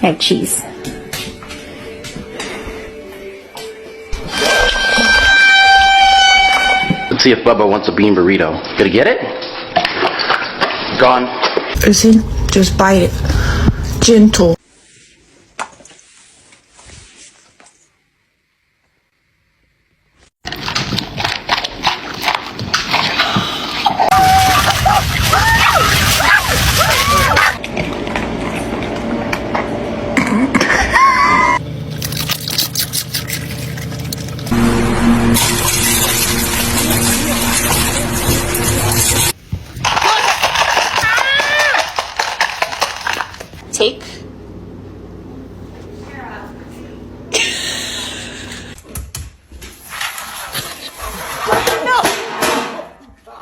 I have cheese. Let's see if Bubba wants a bean burrito. Gonna get it? Gone. You see? Just bite it. Gentle.